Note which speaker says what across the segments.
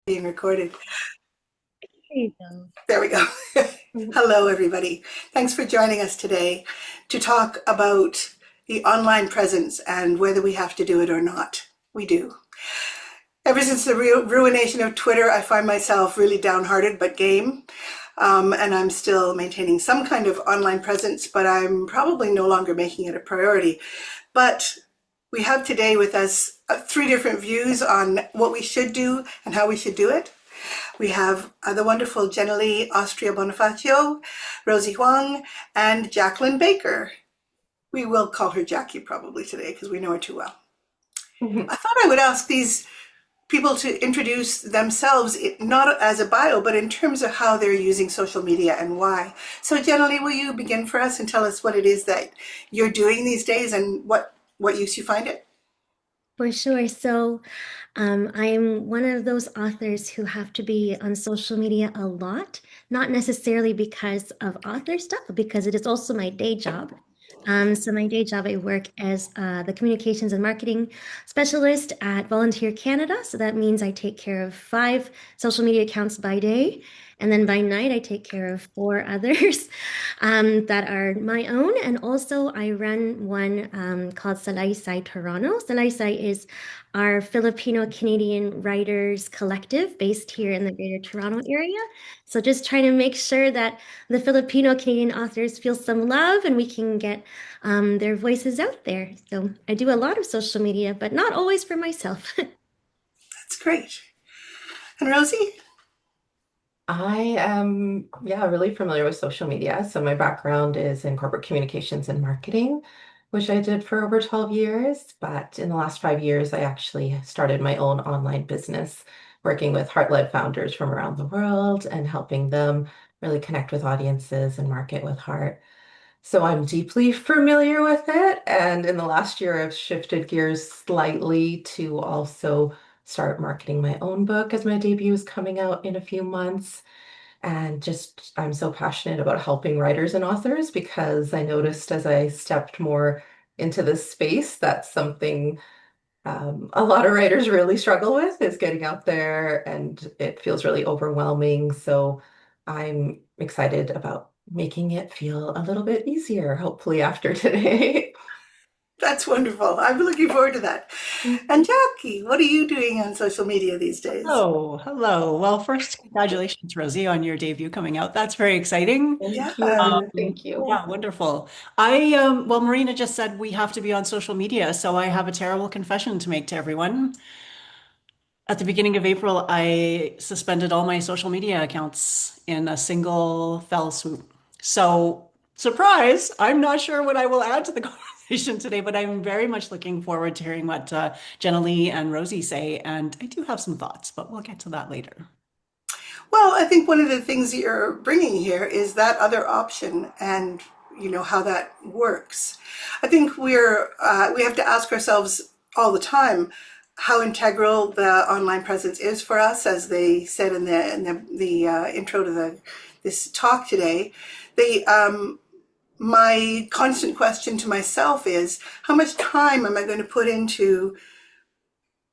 Speaker 1: Being recorded.
Speaker 2: There you go.
Speaker 1: There we go.
Speaker 2: Mhm.
Speaker 1: Hello, everybody. Thanks for joining us today to talk about the online presence and whether we have to do it or not. We do. Ever since the ruination of Twitter, I find myself really downhearted but game. And I'm still maintaining some kind of online presence, but I'm probably no longer making it a priority. But we have today with us three different views on what we should do and how we should do it. We have the wonderful Jenny Austria Bonifacio, Rosey Hwang, and Jacqueline Baker. We will call her Jackie probably today because we know her too well. I thought I would ask these people to introduce themselves, not as a bio, but in terms of how they're using social media and why. So, Jenny, will you begin for us and tell us what it is that you're doing these days and what use you find it?
Speaker 2: For sure. I'm one of those authors who have to be on social media a lot, not necessarily because of author stuff, but because it is also my day job. My day job, I work as the communications and marketing specialist at Volunteer Canada. So that means I take care of 5 social media accounts by day. And then by night, I take care of 4 others that are my own. And also, I run one called Salaysay Toronto. Salaysay is our Filipino Canadian writers collective based here in the Greater Toronto area. So just trying to make sure that the Filipino Canadian authors feel some love and we can get their voices out there. So I do a lot of social media, but not always for myself.
Speaker 1: That's great. And Rosie?
Speaker 3: I am, yeah, really familiar with social media. So my background is in corporate communications and marketing, which I did for over 12 years. But in the last 5 years, I actually started my own online business, working with heart-led founders from around the world and helping them really connect with audiences and market with heart. So I'm deeply familiar with it. And in the last year, I've shifted gears slightly to also start marketing my own book as my debut is coming out in a few months. And just, I'm so passionate about helping writers and authors because I noticed as I stepped more into this space, that's something a lot of writers really struggle with is getting out there and it feels really overwhelming. So I'm excited about making it feel a little bit easier, hopefully after today.
Speaker 1: That's wonderful. I'm looking forward to that. And Jackie, what are you doing on social media these days?
Speaker 4: Oh, hello. Well, first, congratulations, Rosie, on your debut coming out. That's very exciting.
Speaker 3: Thank
Speaker 1: Yeah.
Speaker 3: you. Thank you.
Speaker 4: Yeah, wonderful. Well, Marina just said we have to be on social media, so I have a terrible confession to make to everyone. At the beginning of April, I suspended all my social media accounts in a single fell swoop. So, surprise, I'm not sure what I will add to the conversation today, but I'm very much looking forward to hearing what Jenna Lee and Rosie say. And I do have some thoughts, but we'll get to that later.
Speaker 1: Well, I think one of the things that you're bringing here is that other option and how that works. I think we have to ask ourselves all the time how integral the online presence is for us, as they said in the intro to this talk today. The My constant question to myself is how much time am I going to put into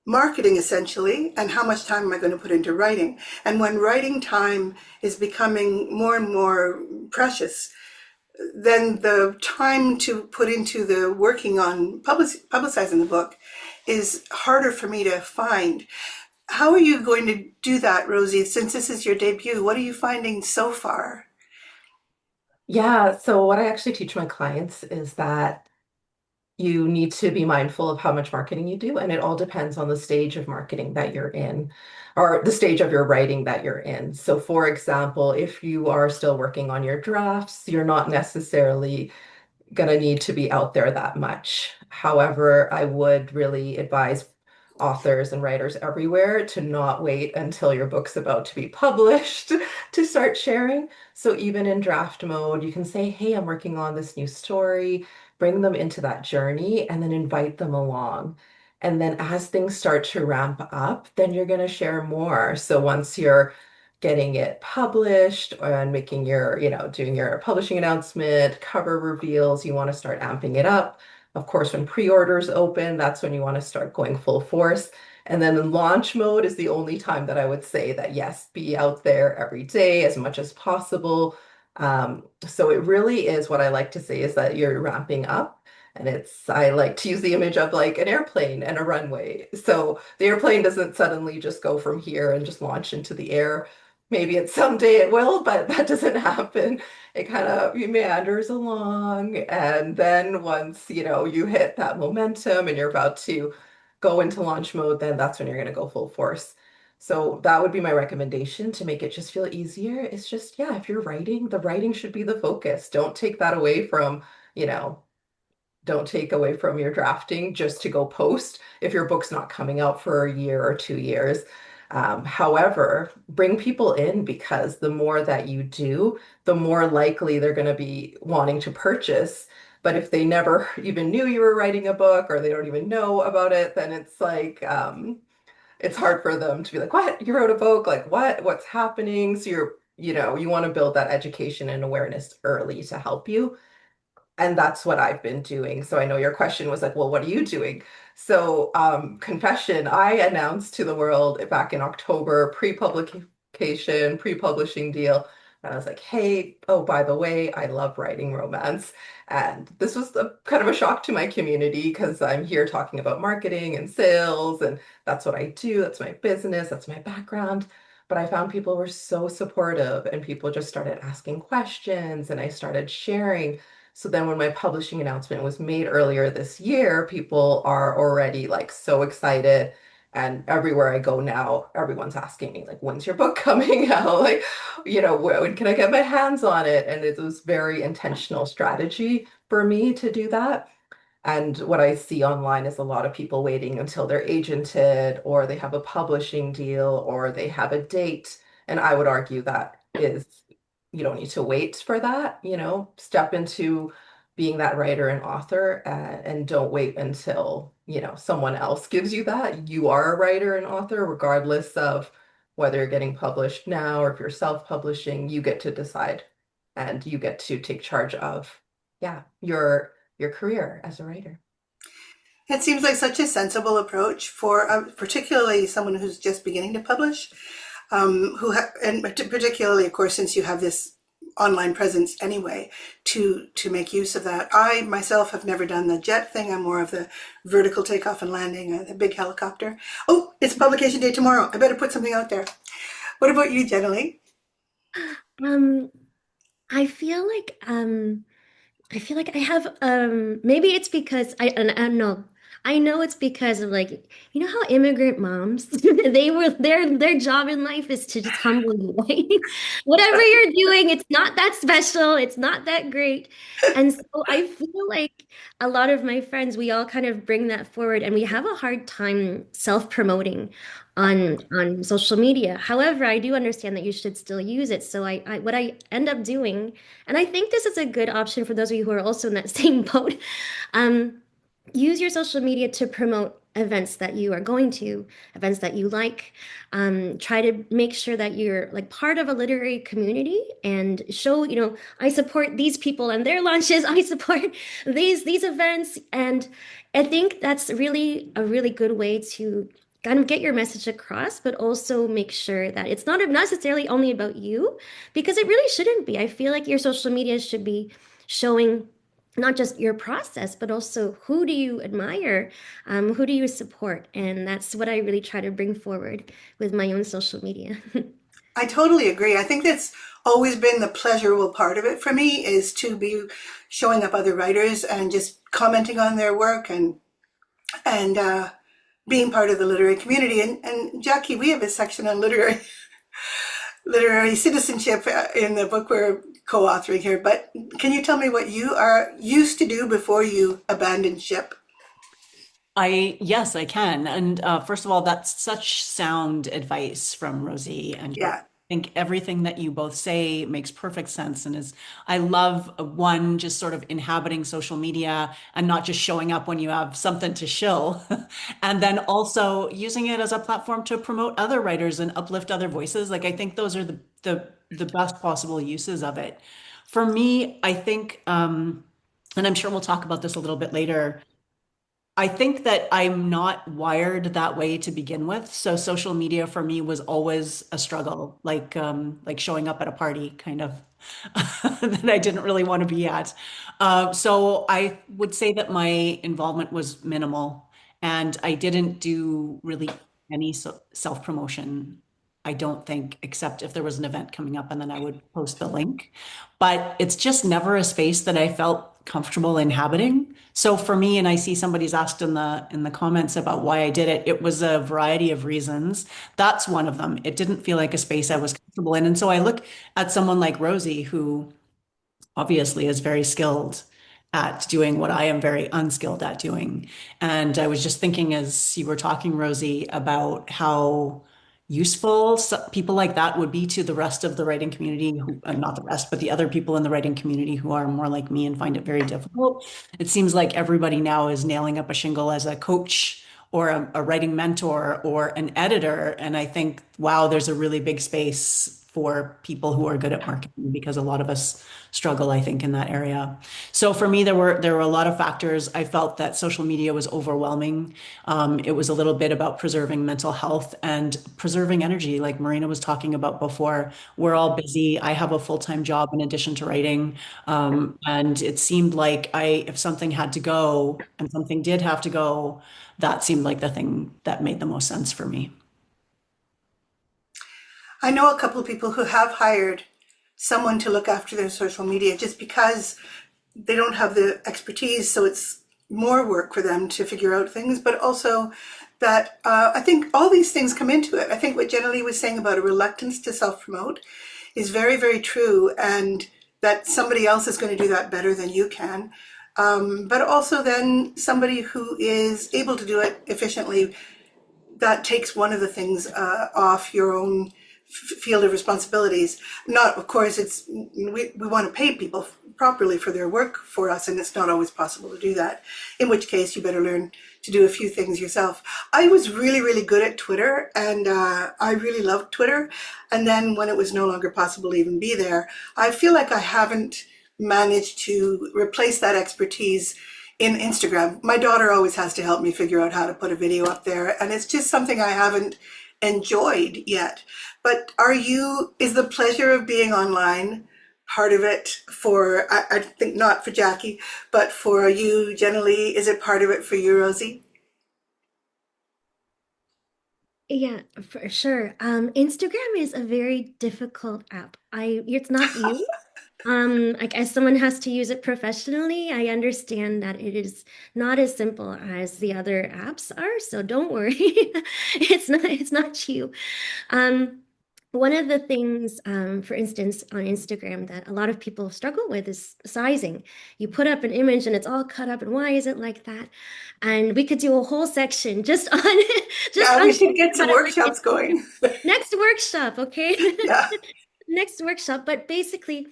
Speaker 1: marketing essentially, and how much time am I going to put into writing? And when writing time is becoming more and more precious, then the time to put into the working on publicizing the book is harder for me to find. How are you going to do that, Rosie? Since this is your debut, what are you finding so far?
Speaker 3: Yeah, so what I actually teach my clients is that you need to be mindful of how much marketing you do, and it all depends on the stage of marketing that you're in or the stage of your writing that you're in. So, for example, if you are still working on your drafts, you're not necessarily going to need to be out there that much. However, I would really advise authors and writers everywhere to not wait until your book's about to be published to start sharing. So even in draft mode, you can say, hey, I'm working on this new story, bring them into that journey and then invite them along. And then as things start to ramp up, then you're going to share more. So once you're getting it published and making your, doing your publishing announcement, cover reveals, you want to start amping it up. Of course, when pre-orders open, that's when you want to start going full force. And then in launch mode is the only time that I would say that yes, be out there every day as much as possible. So it really is what I like to say is that you're ramping up. And I like to use the image of like an airplane and a runway. So the airplane doesn't suddenly just go from here and just launch into the air. Maybe it's someday it will, but that doesn't happen. It kind of meanders along. And then once, you hit that momentum and you're about to go into launch mode, then that's when you're going to go full force. So that would be my recommendation to make it just feel easier. It's just, yeah, if you're writing, the writing should be the focus. Don't take that away from, you know, don't take away from your drafting just to go post if your book's not coming out for a year or 2 years. However, bring people in because the more that you do, the more likely they're going to be wanting to purchase. But if they never even knew you were writing a book or they don't even know about it, then it's like, it's hard for them to be like, what? You wrote a book? Like, what? What's happening? So you want to build that education and awareness early to help you. And that's what I've been doing. So I know your question was like, well, what are you doing? So, confession, I announced to the world back in October, pre-publication, pre-publishing deal. And I was like, hey, oh, by the way, I love writing romance. And this was kind of a shock to my community because I'm here talking about marketing and sales, and that's what I do. That's my business, that's my background. But I found people were so supportive and people just started asking questions and I started sharing. So then when my publishing announcement was made earlier this year, people are already like so excited. And everywhere I go now, everyone's asking me, like, when's your book coming out? Like, when can I get my hands on it? And it was very intentional strategy for me to do that. And what I see online is a lot of people waiting until they're agented or they have a publishing deal or they have a date. And I would argue that is, you don't need to wait for that, step into being that writer and author and don't wait until, someone else gives you that. You are a writer and author, regardless of whether you're getting published now or if you're self-publishing, you get to decide and you get to take charge of, yeah, your career as a writer.
Speaker 1: It seems like such a sensible approach for particularly someone who's just beginning to publish, and particularly, of course, since you have this online presence anyway, to make use of that. I myself have never done the jet thing. I'm more of the vertical takeoff and landing, the big helicopter. Oh, it's publication day tomorrow. I better put something out there. What about you, Jenny?
Speaker 2: Um, I feel like I have maybe it's because I don't know. I know it's because of like how immigrant moms their job in life is to just humble you, right? Whatever you're doing, it's not that special, it's not that great. And so I feel like a lot of my friends, we all kind of bring that forward and we have a hard time self-promoting on social media. However, I do understand that you should still use it. So I what I end up doing, and I think this is a good option for those of you who are also in that same boat. Um, Use your social media to promote events that you are going to, events that you like. Try to make sure that you're like part of a literary community and show, I support these people and their launches. I support these events. And I think that's really a really good way to kind of get your message across, but also make sure that it's not necessarily only about you, because it really shouldn't be. I feel like your social media should be showing not just your process, but also who do you admire, who do you support, and that's what I really try to bring forward with my own social media.
Speaker 1: I totally agree. I think that's always been the pleasurable part of it for me is to be showing up other writers and just commenting on their work and being part of the literary community. And Jackie, we have a section on literary citizenship in the book we're co-authoring here. But can you tell me what you are used to do before you abandoned ship?
Speaker 4: Yes, I can. And first of all, that's such sound advice from Rosie. And I
Speaker 1: Yeah.
Speaker 4: think everything that you both say makes perfect sense. And I love one, just sort of inhabiting social media and not just showing up when you have something to shill. And then also using it as a platform to promote other writers and uplift other voices. Like I think those are the best possible uses of it. For me, I think, and I'm sure we'll talk about this a little bit later. I think that I'm not wired that way to begin with. So social media for me was always a struggle, like showing up at a party kind of that I didn't really want to be at. So I would say that my involvement was minimal, and I didn't do really any self-promotion. I don't think, except if there was an event coming up and then I would post the link. But it's just never a space that I felt comfortable inhabiting. So for me, and I see somebody's asked in the comments about why I did it, it was a variety of reasons. That's one of them. It didn't feel like a space I was comfortable in. And so I look at someone like Rosey, who obviously is very skilled at doing what I am very unskilled at doing. And I was just thinking as you were talking, Rosey, about how useful people like that would be to the rest of the writing community, who, not the rest, but the other people in the writing community who are more like me and find it very difficult. It seems like everybody now is nailing up a shingle as a coach or a writing mentor or an editor. And I think, wow, there's a really big space for people who are good at marketing because a lot of us struggle, I think, in that area. So for me, there were a lot of factors. I felt that social media was overwhelming. It was a little bit about preserving mental health and preserving energy, like Marina was talking about before. We're all busy. I have a full-time job in addition to writing. And it seemed like if something had to go and something did have to go, that seemed like the thing that made the most sense for me.
Speaker 1: I know a couple of people who have hired someone to look after their social media just because they don't have the expertise, so it's more work for them to figure out things, but also that I think all these things come into it. I think what Jenny was saying about a reluctance to self-promote is very, very true, and that somebody else is going to do that better than you can. But also then somebody who is able to do it efficiently, that takes one of the things off your own field of responsibilities. Not, of course, we want to pay people properly for their work for us, and it's not always possible to do that, in which case you better learn to do a few things yourself. I was really, really good at Twitter, and I really loved Twitter. And then when it was no longer possible to even be there, I feel like I haven't managed to replace that expertise in Instagram. My daughter always has to help me figure out how to put a video up there, and it's just something I haven't enjoyed yet. But is the pleasure of being online part of it for, I think not for Jackie, but for you generally, is it part of it for you, Rosey?
Speaker 2: Yeah, for sure. Instagram is a very difficult app. It's not you. Like as someone has to use it professionally, I understand that it is not as simple as the other apps are, so don't worry. It's not you. Um, One of the things, for instance, on Instagram that a lot of people struggle with is sizing. You put up an image and it's all cut up, and why is it like that? And we could do a whole section just on just
Speaker 1: Yeah,
Speaker 2: on
Speaker 1: we should get some
Speaker 2: how to write
Speaker 1: workshops
Speaker 2: it.
Speaker 1: going.
Speaker 2: Next workshop, okay?
Speaker 1: Yeah.
Speaker 2: Next workshop. But basically,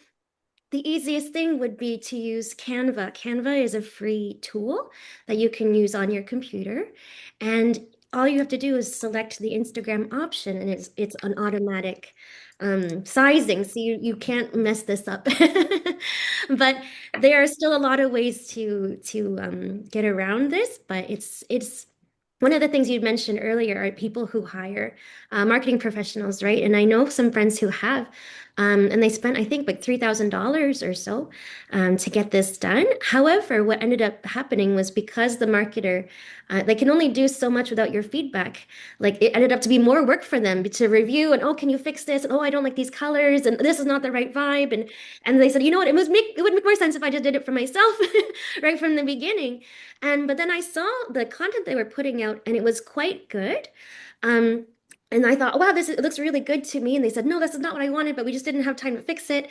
Speaker 2: the easiest thing would be to use Canva. Canva is a free tool that you can use on your computer. And all you have to do is select the Instagram option, and it's an automatic sizing. So you can't mess this up. But there are still a lot of ways to get around this, but it's one of the things you mentioned earlier are people who hire marketing professionals, right? And I know some friends who have, and they spent, I think, like $3,000 or so to get this done. However, what ended up happening was because the marketer, they can only do so much without your feedback. Like it ended up to be more work for them to review and, oh, can you fix this? And, oh, I don't like these colors, and this is not the right vibe. And they said, you know what, it would make more sense if I just did it for myself right from the beginning. But then I saw the content they were putting out, and it was quite good. And I thought, wow, it looks really good to me. And they said, no, this is not what I wanted, but we just didn't have time to fix it.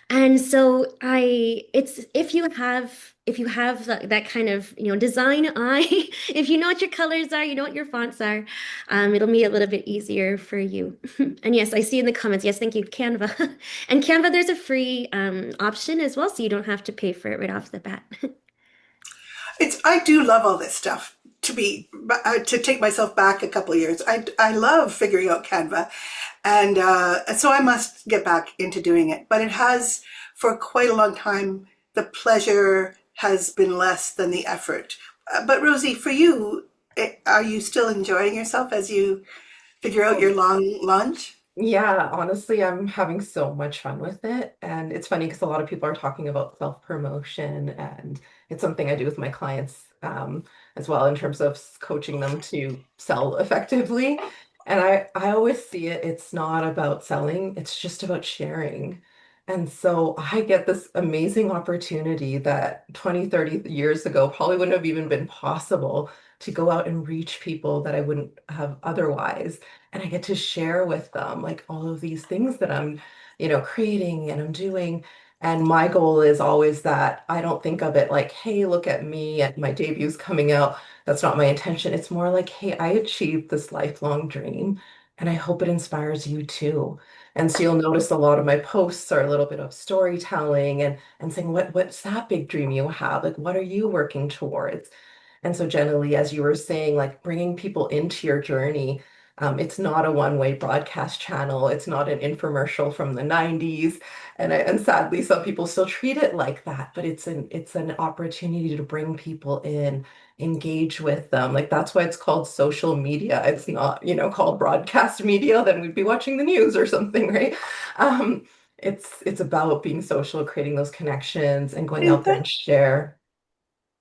Speaker 2: And so it's if you have that kind of design eye, if you know what your colors are, you know what your fonts are, it'll be a little bit easier for you. And yes, I see in the comments. Yes, thank you, Canva. And Canva, there's a free option as well, so you don't have to pay for it right off the bat.
Speaker 1: I do love all this stuff. To take myself back a couple of years, I love figuring out Canva, and so I must get back into doing it. But it has, for quite a long time, the pleasure has been less than the effort, But Rosie, for you, are you still enjoying yourself as you figure out your
Speaker 3: Oh,
Speaker 1: long lunch?
Speaker 3: yeah, honestly, I'm having so much fun with it. And it's funny because a lot of people are talking about self-promotion, and it's something I do with my clients as well in terms of coaching them to sell effectively. And I always see it, it's not about selling, it's just about sharing. And so I get this amazing opportunity that 20, 30 years ago probably wouldn't have even been possible to go out and reach people that I wouldn't have otherwise, and I get to share with them like all of these things that I'm creating and I'm doing. And my goal is always that I don't think of it like, hey, look at me and my debut's coming out. That's not my intention. It's more like, hey, I achieved this lifelong dream and I hope it inspires you too. And so you'll notice a lot of my posts are a little bit of storytelling and saying, what's that big dream you have? Like, what are you working towards? And so generally, as you were saying, like bringing people into your journey, it's not a one-way broadcast channel. It's not an infomercial from the 90s. And sadly, some people still treat it like that, but it's an opportunity to bring people in, engage with them. Like that's why it's called social media. It's not called broadcast media, then we'd be watching the news or something, right? Um, it's about being social, creating those connections and going
Speaker 1: And
Speaker 3: out there and share.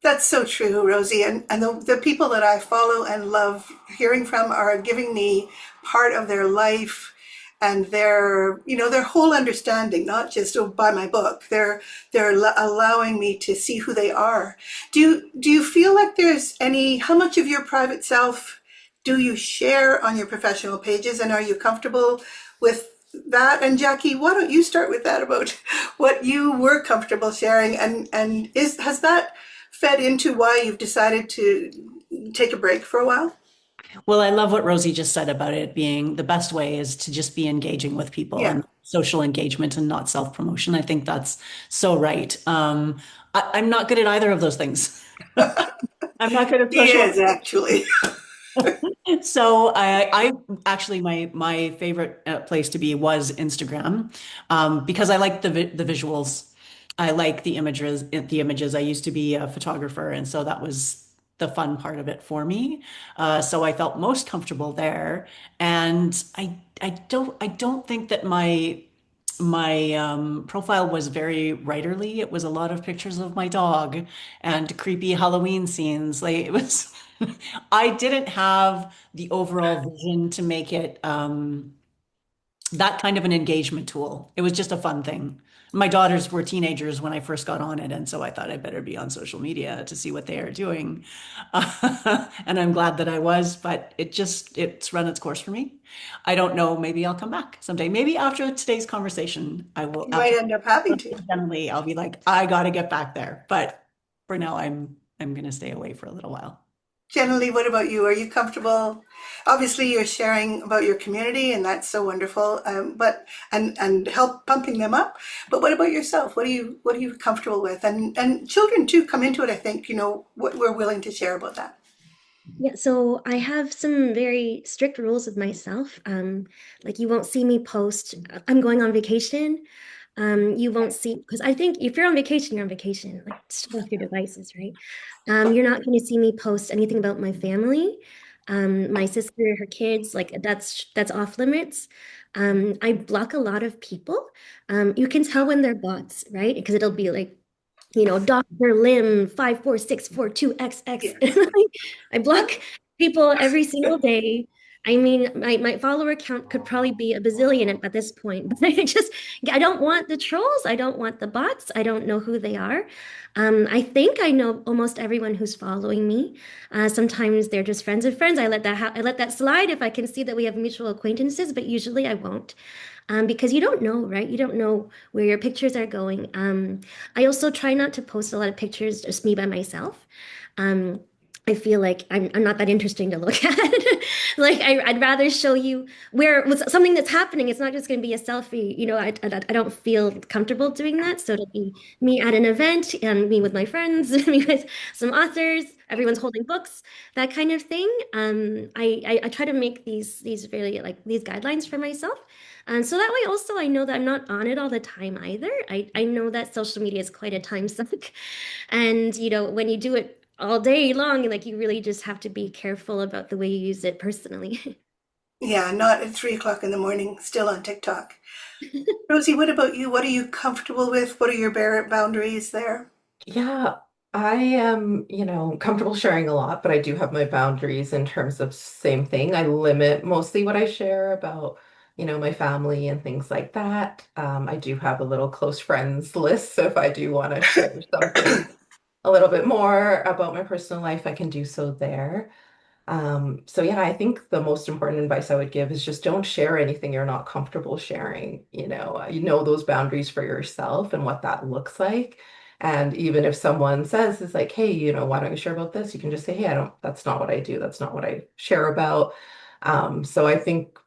Speaker 1: that's so true, Rosie. And the people that I follow and love hearing from are giving me part of their life and their whole understanding, not just by my book. They're allowing me to see who they are. Do you feel like there's how much of your private self do you share on your professional pages, and are you comfortable with that? And Jackie, why don't you start with that about what you were comfortable sharing, and has that fed into why you've decided to take a break for a while?
Speaker 4: Well, I love what Rosie just said about it being the best way is to just be engaging with people
Speaker 1: Yeah,
Speaker 4: and social engagement and not self-promotion. I think that's so right. I'm not good at either of those things. I'm not good at
Speaker 1: he
Speaker 4: social.
Speaker 1: is actually.
Speaker 4: So I actually my favorite place to be was Instagram, because I like the visuals. I like the images. The images. I used to be a photographer, and so that was the fun part of it for me. So I felt most comfortable there, and I don't think that my profile was very writerly. It was a lot of pictures of my dog and creepy Halloween scenes. Like it was, I didn't have the overall vision to make it that kind of an engagement tool. It was just a fun thing. My daughters were teenagers when I first got on it, and so I thought I better be on social media to see what they are doing. And I'm glad that I was, but it's run its course for me. I don't know, maybe I'll come back someday. Maybe after today's conversation, I will
Speaker 1: You might
Speaker 4: after
Speaker 1: end up having to.
Speaker 4: suddenly I'll be like, I gotta get back there. But for now, I'm gonna stay away for a little while.
Speaker 1: Generally, what about you? Are you comfortable? Obviously, you're sharing about your community, and that's so wonderful. But and help pumping them up. But what about yourself? What are you comfortable with? And children too come into it. I think what we're willing to share about that.
Speaker 2: Yeah, so I have some very strict rules with myself. Like you won't see me post, I'm going on vacation. You won't see, because I think if you're on vacation, you're on vacation. Like shut off your devices, right? You're not going to see me post anything about my family, my sister, her kids. Like that's off limits. I block a lot of people. You can tell when they're bots, right? Because it'll be like Dr. Lim 54642XX.
Speaker 1: Yeah.
Speaker 2: I block people every single day. I mean, my follower count could probably be a bazillion at this point, but I don't want the trolls. I don't want the bots. I don't know who they are. I think I know almost everyone who's following me. Sometimes they're just friends of friends. I let that slide if I can see that we have mutual acquaintances, but usually I won't. Because you don't know, right? You don't know where your pictures are going. I also try not to post a lot of pictures, just me by myself. Um, I feel like I'm not that interesting to look at. Like I'd rather show you where with something that's happening. It's not just going to be a selfie. I don't feel comfortable doing that. So it'll be me at an event and me with my friends, me with some authors. Everyone's holding books, that kind of thing. I try to make these really like these guidelines for myself. And so that way also I know that I'm not on it all the time either. I know that social media is quite a time suck. And when you do it all day long. Like you really just have to be careful about the way you use it personally.
Speaker 1: Yeah, not at 3 o'clock in the morning, still on TikTok. Rosie, what about you? What are you comfortable with? What are your boundaries there?
Speaker 3: Yeah, I am, comfortable sharing a lot, but I do have my boundaries in terms of same thing. I limit mostly what I share about, my family and things like that. I do have a little close friends list, so if I do want to share something a little bit more about my personal life, I can do so there. So yeah, I think the most important advice I would give is just don't share anything you're not comfortable sharing. You know those boundaries for yourself and what that looks like. And even if someone says, it's like, hey, why don't you share about this? You can just say, hey, that's not what I do. That's not what I share about. So I think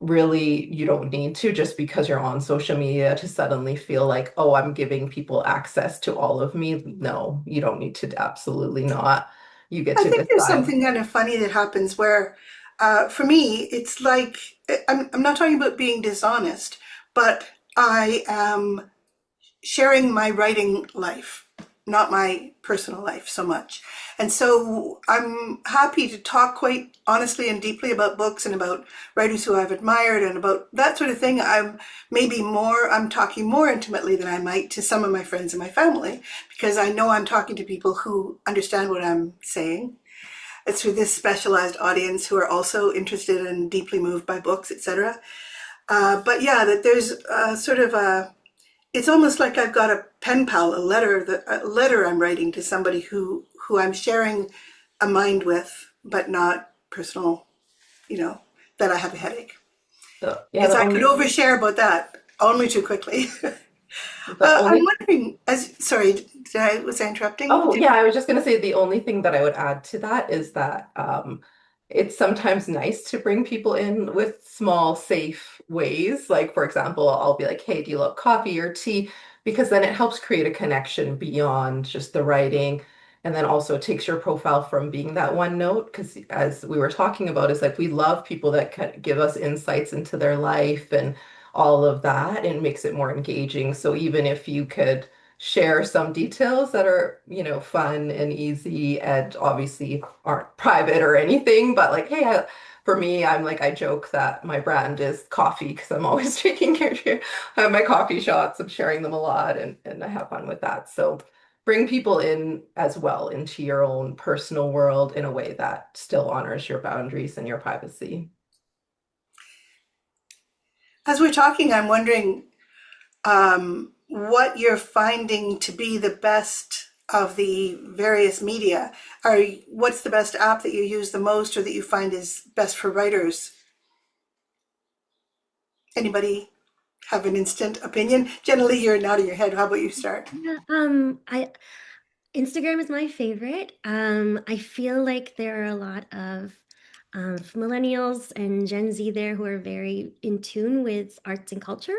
Speaker 3: really you don't need to just because you're on social media to suddenly feel like, oh, I'm giving people access to all of me. No, you don't need to, absolutely not. You get
Speaker 1: I
Speaker 3: to
Speaker 1: think there's
Speaker 3: decide.
Speaker 1: something kind of funny that happens where, for me, it's like I'm not talking about being dishonest, but I am sharing my writing life, not my personal life so much. And so I'm happy to talk quite honestly and deeply about books and about writers who I've admired and about that sort of thing. I'm talking more intimately than I might to some of my friends and my family because I know I'm talking to people who understand what I'm saying. It's for this specialized audience who are also interested and deeply moved by books, etc. But yeah, that there's sort of it's almost like I've got a pen pal, a letter I'm writing to somebody who I'm sharing a mind with, but not personal, you know, that I have a headache.
Speaker 3: So yeah,
Speaker 1: Because I could overshare about that only too quickly.
Speaker 3: the
Speaker 1: I'm
Speaker 3: only
Speaker 1: wondering, sorry, was I interrupting?
Speaker 3: Oh, yeah, I was just going to say the only thing that I would add to that is that it's sometimes nice to bring people in with small, safe ways. Like, for example, I'll be like, hey, do you love coffee or tea? Because then it helps create a connection beyond just the writing. And then also takes your profile from being that one note. Because as we were talking about, is like we love people that can give us insights into their life and all of that, and makes it more engaging. So even if you could share some details that are, fun and easy and obviously aren't private or anything, but like, hey, for me, I'm like, I joke that my brand is coffee because I'm always taking care of my coffee shots. I'm sharing them a lot and I have fun with that. So bring people in as well into your own personal world in a way that still honors your boundaries and your privacy.
Speaker 1: As we're talking, I'm wondering what you're finding to be the best of the various media. What's the best app that you use the most or that you find is best for writers? Anybody have an instant opinion? Generally, you're nodding your head. How about you start?
Speaker 2: Yeah, I Instagram is my favorite. I feel like there are a lot of millennials and Gen Z there who are very in tune with arts and culture.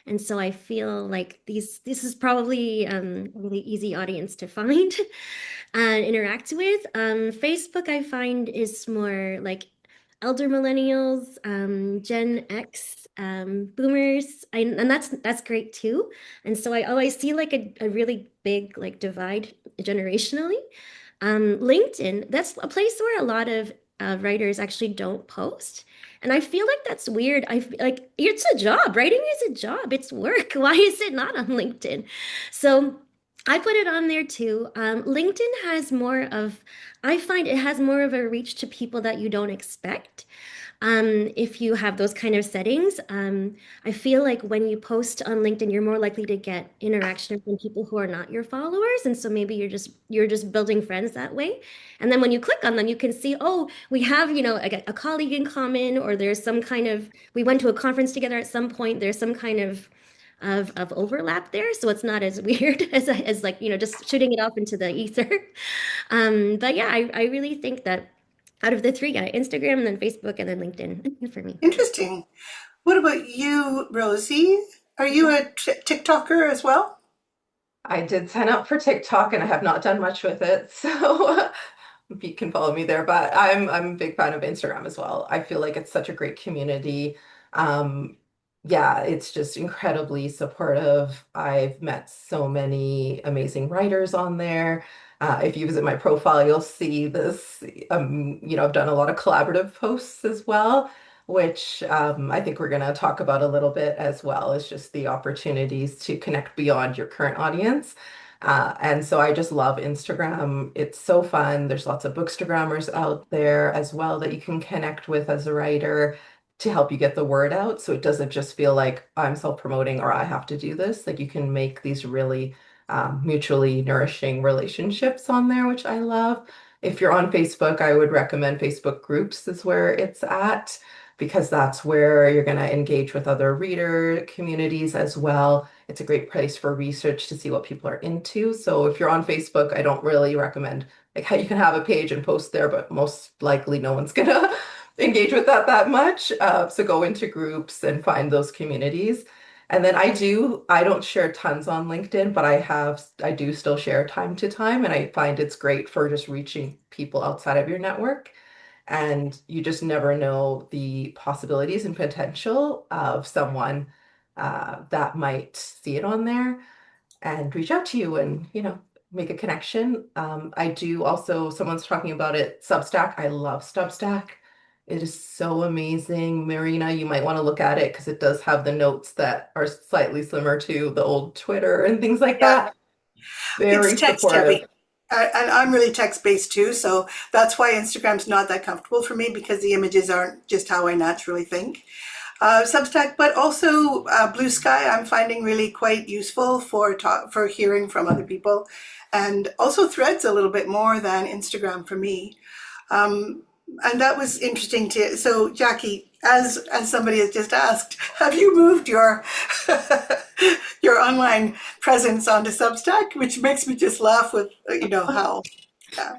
Speaker 2: And so I feel like this is probably a really easy audience to find and interact with. Facebook I find is more like elder millennials, Gen X, boomers, and that's great too. And so I always see like a really big like divide generationally. LinkedIn, that's a place where a lot of writers actually don't post. And I feel like that's weird. Like it's a job. Writing is a job. It's work. Why is it not on LinkedIn? So I put it on there too. LinkedIn has more of, I find it has more of a reach to people that you don't expect. If you have those kind of settings, I feel like when you post on LinkedIn, you're more likely to get interaction from people who are not your followers, and so maybe you're just building friends that way. And then when you click on them, you can see, oh, we have a colleague in common, or there's some kind of we went to a conference together at some point. There's some kind of overlap there, so it's not as weird as like just shooting it off into the ether. But yeah, I really think that out of the three, yeah, Instagram and then Facebook and then LinkedIn for me.
Speaker 1: Interesting. What about you, Rosie? Are you a TikToker as well?
Speaker 3: I did sign up for TikTok and I have not done much with it. So you can follow me there, but I'm a big fan of Instagram as well. I feel like it's such a great community. Um, yeah, it's just incredibly supportive. I've met so many amazing writers on there. If you visit my profile, you'll see this. I've done a lot of collaborative posts as well, which I think we're going to talk about a little bit as well, as just the opportunities to connect beyond your current audience. And so I just love Instagram. It's so fun. There's lots of bookstagrammers out there as well that you can connect with as a writer to help you get the word out. So it doesn't just feel like I'm self-promoting or I have to do this. Like you can make these really mutually nourishing relationships on there, which I love. If you're on Facebook, I would recommend Facebook groups is where it's at, because that's where you're going to engage with other reader communities as well. It's a great place for research to see what people are into. So if you're on Facebook, I don't really recommend like how you can have a page and post there, but most likely no one's gonna engage with that much. So go into groups and find those communities. And then I don't share tons on LinkedIn, but I do still share time to time, and I find it's great for just reaching people outside of your network. And you just never know the possibilities and potential of someone that might see it on there and reach out to you and, make a connection. I do also, someone's talking about it, Substack. I love Substack. It is so amazing. Marina, you might want to look at it because it does have the notes that are slightly similar to the old Twitter and things like
Speaker 1: Yeah,
Speaker 3: that.
Speaker 1: it's
Speaker 3: Very
Speaker 1: text heavy.
Speaker 3: supportive.
Speaker 1: And I'm really text based too, so that's why Instagram's not that comfortable for me because the images aren't just how I naturally think. Substack, but also Blue Sky, I'm finding really quite useful for hearing from other people, and also Threads a little bit more than Instagram for me. Um, and that was interesting to. So, Jackie, as somebody has just asked, have you moved your your online presence onto Substack? Which makes me just laugh with how. Yeah.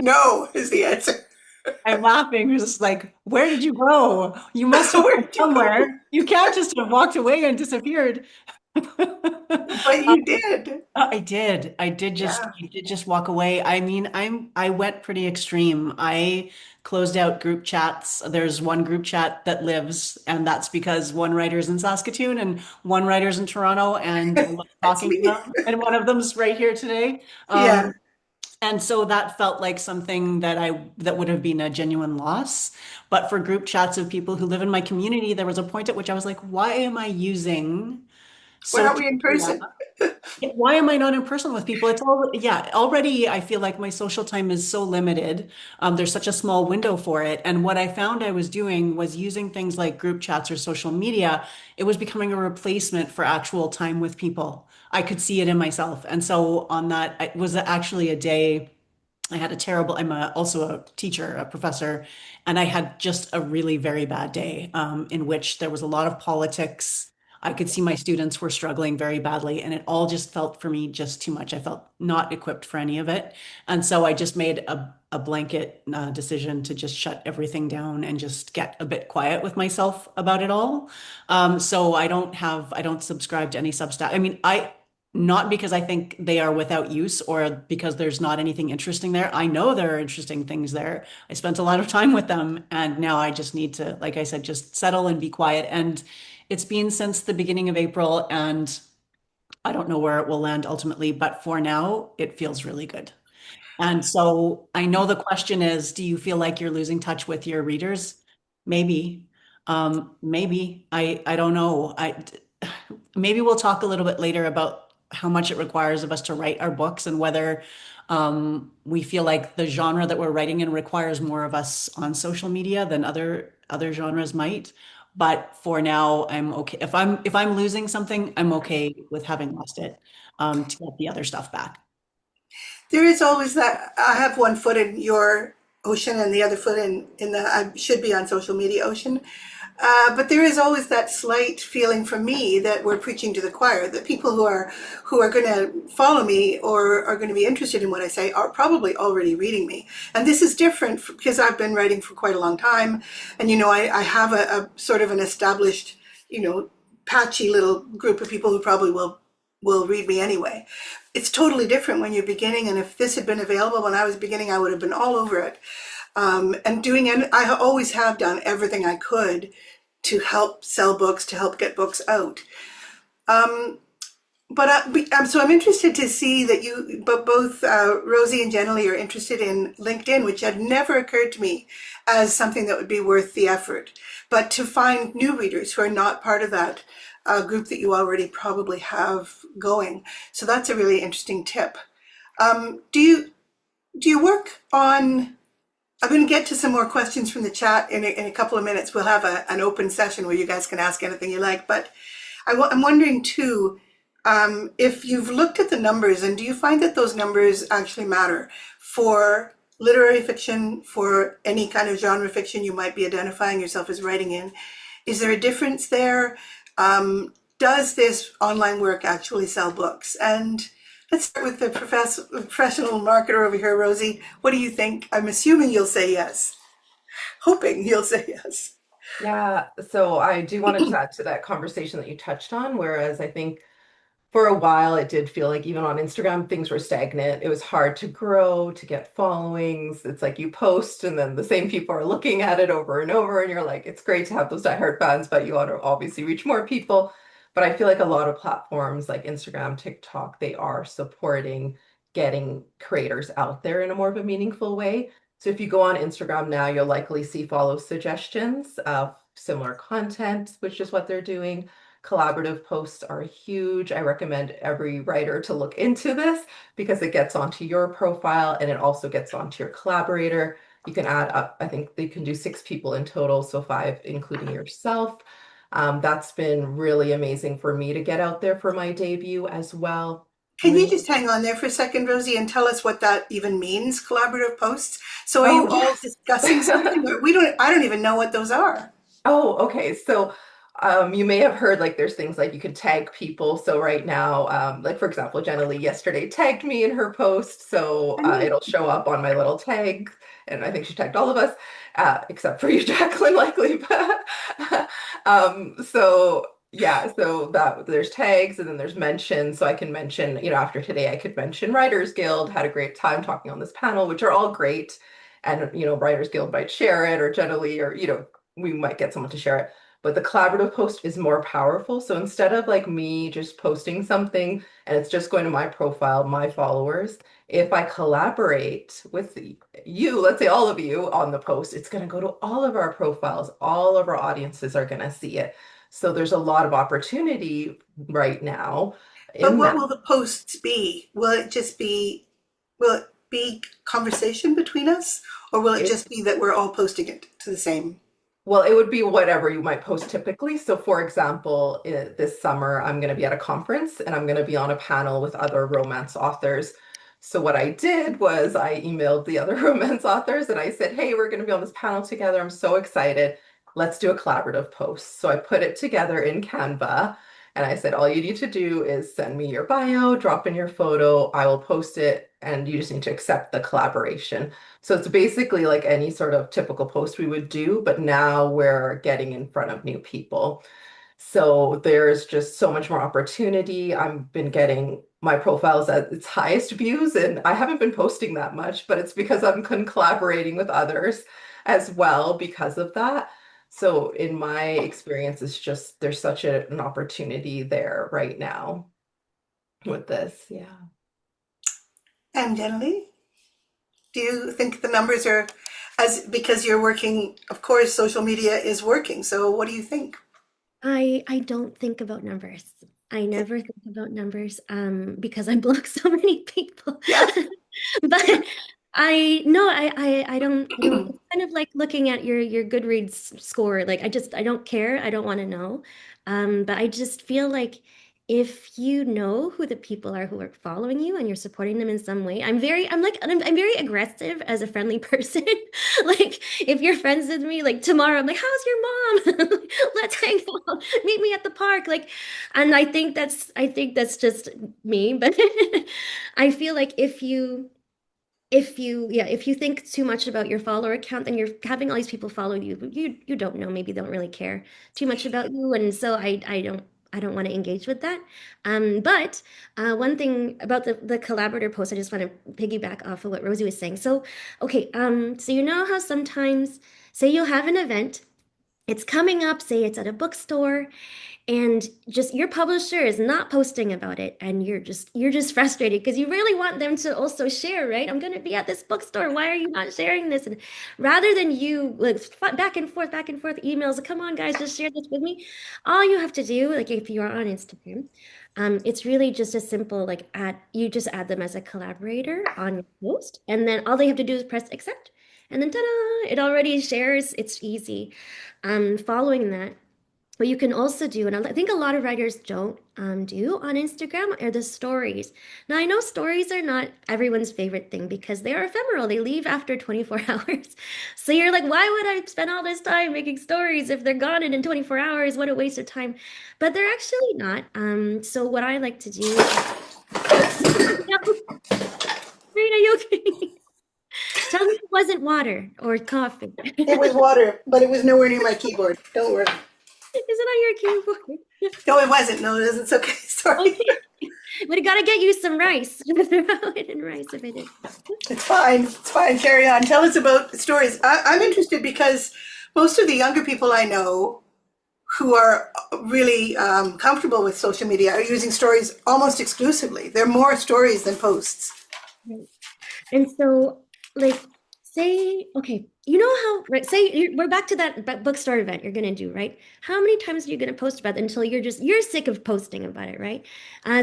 Speaker 1: No is the answer.
Speaker 4: I'm laughing. It's just like, where did you go? You must have gone
Speaker 1: Where'd you go?
Speaker 4: somewhere. You can't just have walked away and disappeared.
Speaker 1: But you did.
Speaker 4: I
Speaker 1: Yeah.
Speaker 4: did just walk away. I mean, I went pretty extreme. I closed out group chats. There's one group chat that lives, and that's because one writer's in Saskatoon and one writer's in Toronto, and I love
Speaker 1: That's
Speaker 4: talking to
Speaker 1: me.
Speaker 4: them. And one of them's right here today.
Speaker 1: Yeah.
Speaker 4: And so that felt like something that would have been a genuine loss. But for group chats of people who live in my community, there was a point at which I was like, why am I using
Speaker 1: Why aren't
Speaker 4: social
Speaker 1: we in
Speaker 4: media?
Speaker 1: person?
Speaker 4: Why am I not in person with people? It's all, yeah, already I feel like my social time is so limited. There's such a small window for it. And what I found I was doing was using things like group chats or social media. It was becoming a replacement for actual time with people. I could see it in myself. And so on that, it was actually a day. I had a terrible, also a teacher, a professor, and I had just a really very bad day in which there was a lot of politics. I could see my students were struggling very badly, and it all just felt for me just too much. I felt not equipped for any of it. And so I just made a blanket decision to just shut everything down and just get a bit quiet with myself about it all. So I don't subscribe to any Substack. I mean, not because I think they are without use or because there's not anything interesting there. I know there are interesting things there. I spent a lot of time with them, and now I just need to, like I said, just settle and be quiet. And it's been since the beginning of April, and I don't know where it will land ultimately, but for now, it feels really good. And so I know the question is, do you feel like you're losing touch with your readers? Maybe. Maybe. I don't know. Maybe we'll talk a little bit later about how much it requires of us to write our books and whether we feel like the genre that we're writing in requires more of us on social media than other genres might. But for now, I'm okay. If I'm losing something, I'm okay with having lost it to get the other stuff back.
Speaker 1: There is always that. I have one foot in your ocean and the other foot in the, I should be on social media ocean. But there is always that slight feeling from me that we're preaching to the choir, that people who are going to follow me or are going to be interested in what I say are probably already reading me. And this is different because I've been writing for quite a long time. And, I have a sort of an established, patchy little group of people who probably will read me anyway. It's totally different when you're beginning. And if this had been available when I was beginning, I would have been all over it. And I always have done everything I could to help sell books, to help get books out. Um, So I'm interested to see that but both Rosie and Jenny are interested in LinkedIn, which had never occurred to me as something that would be worth the effort. But to find new readers who are not part of that group that you already probably have going, so that's a really interesting tip. Do you work on? I'm going to get to some more questions from the chat in a couple of minutes. We'll have an open session where you guys can ask anything you like. But I'm wondering too, if you've looked at the numbers, and do you find that those numbers actually matter for literary fiction, for any kind of genre fiction you might be identifying yourself as writing in? Is there a difference there? Does this online work actually sell books? And let's start with the professional marketer over here, Rosie. What do you think? I'm assuming you'll say yes. Hoping you'll say yes.
Speaker 3: Yeah, so I do want to chat to that conversation that you touched on, whereas I think for a while it did feel like even on Instagram things were stagnant. It was hard to grow, to get followings. It's like you post and then the same people are looking at it over and over, and you're like, it's great to have those diehard fans, but you want to obviously reach more people. But I feel like a lot of platforms like Instagram, TikTok, they are supporting getting creators out there in a more of a meaningful way. So if you go on Instagram now, you'll likely see follow suggestions of similar content, which is what they're doing. Collaborative posts are huge. I recommend every writer to look into this because it gets onto your profile and it also gets onto your collaborator. You can add up, I think they can do 6 people in total, so 5, including yourself. That's been really amazing for me to get out there for my debut as well.
Speaker 1: Can you just hang on there for a second, Rosie, and tell us what that even means, collaborative posts? So are
Speaker 3: Oh,
Speaker 1: you all discussing something? Or I don't even know what those are.
Speaker 3: Oh, okay. So you may have heard like there's things like you could tag people. So right now, like for example, Jenna Lee yesterday tagged me in her post. So it'll show up on my little tag. And I think she tagged all of us, except for you, Jacqueline, likely. But so yeah, so that there's tags and then there's mentions. So I can mention, after today, I could mention Writers Guild, had a great time talking on this panel, which are all great. And Writers Guild might share it or Jenna Lee or we might get someone to share it. But the collaborative post is more powerful. So instead of like me just posting something and it's just going to my profile, my followers, if I collaborate with you, let's say all of you on the post, it's going to go to all of our profiles. All of our audiences are going to see it. So there's a lot of opportunity right now
Speaker 1: But
Speaker 3: in
Speaker 1: what
Speaker 3: that.
Speaker 1: will the posts be? Will it be conversation between us? Or will it
Speaker 3: It,
Speaker 1: just be that we're all posting it to the same?
Speaker 3: Well, it would be whatever you might post typically. So, for example, this summer, I'm going to be at a conference and I'm going to be on a panel with other romance authors. So, what I did was I emailed the other romance authors and I said, hey, we're going to be on this panel together. I'm so excited. Let's do a collaborative post. So, I put it together in Canva and I said, all you need to do is send me your bio, drop in your photo, I will post it, and you just need to accept the collaboration. So it's basically like any sort of typical post we would do, but now we're getting in front of new people. So there's just so much more opportunity. I've been getting my profiles at its highest views, and I haven't been posting that much, but it's because I'm collaborating with others as well because of that. So in my experience, it's just there's such an opportunity there right now with this. Yeah.
Speaker 1: And Jenny, do you think the numbers are because you're working, of course, social media is working. So what do you think?
Speaker 2: I don't think about numbers. I never think about numbers because I block so many people.
Speaker 1: Yeah.
Speaker 2: But I no, I don't it's kind of like looking at your Goodreads score. Like I don't care. I don't want to know. But I just feel like if you know who the people are who are following you and you're supporting them in some way, I'm very aggressive as a friendly person. Like if you're friends with me, like tomorrow, I'm like, how's your mom? Let's hang out. Meet me at the park. Like, and I think that's just me, but I feel like if you think too much about your follower count, then you're having all these people follow you, but you don't know, maybe don't really care too much about you, and so I don't want to engage with that. But one thing about the collaborator post, I just want to piggyback off of what Rosie was saying. So okay, so you know how sometimes, say you have an event it's coming up, say it's at a bookstore, and just your publisher is not posting about it, and you're just frustrated because you really want them to also share, right? I'm going to be at this bookstore. Why are you not sharing this? And rather than you like back and forth emails, come on guys, just share this with me. All you have to do, like if you're on Instagram, it's really just a simple like add them as a collaborator on your post, and then all they have to do is press accept, and then ta-da, it already shares. It's easy. Following that, what you can also do, and I think a lot of writers don't do on Instagram, are the stories. Now, I know stories are not everyone's favorite thing because they are ephemeral. They leave after 24 hours. So you're like, why would I spend all this time making stories if they're gone in 24 hours? What a waste of time. But they're actually not. So what I like to do is, Marina, you okay? Tell me it wasn't water or coffee.
Speaker 1: It was water, but it was nowhere near my keyboard. Don't worry.
Speaker 2: Is it on your keyboard?
Speaker 1: No, it wasn't. No, it isn't. It's okay. Sorry.
Speaker 2: Okay. We gotta get you some rice. Throw it in rice if it is.
Speaker 1: It's fine. It's fine. Carry on. Tell us about stories. I'm interested because most of the younger people I know who are really comfortable with social media are using stories almost exclusively. They're more stories than posts.
Speaker 2: Right. And so, like, say, okay, you know how, right? We're back to that bookstore event you're gonna do, right? How many times are you gonna post about it until you're sick of posting about it, right?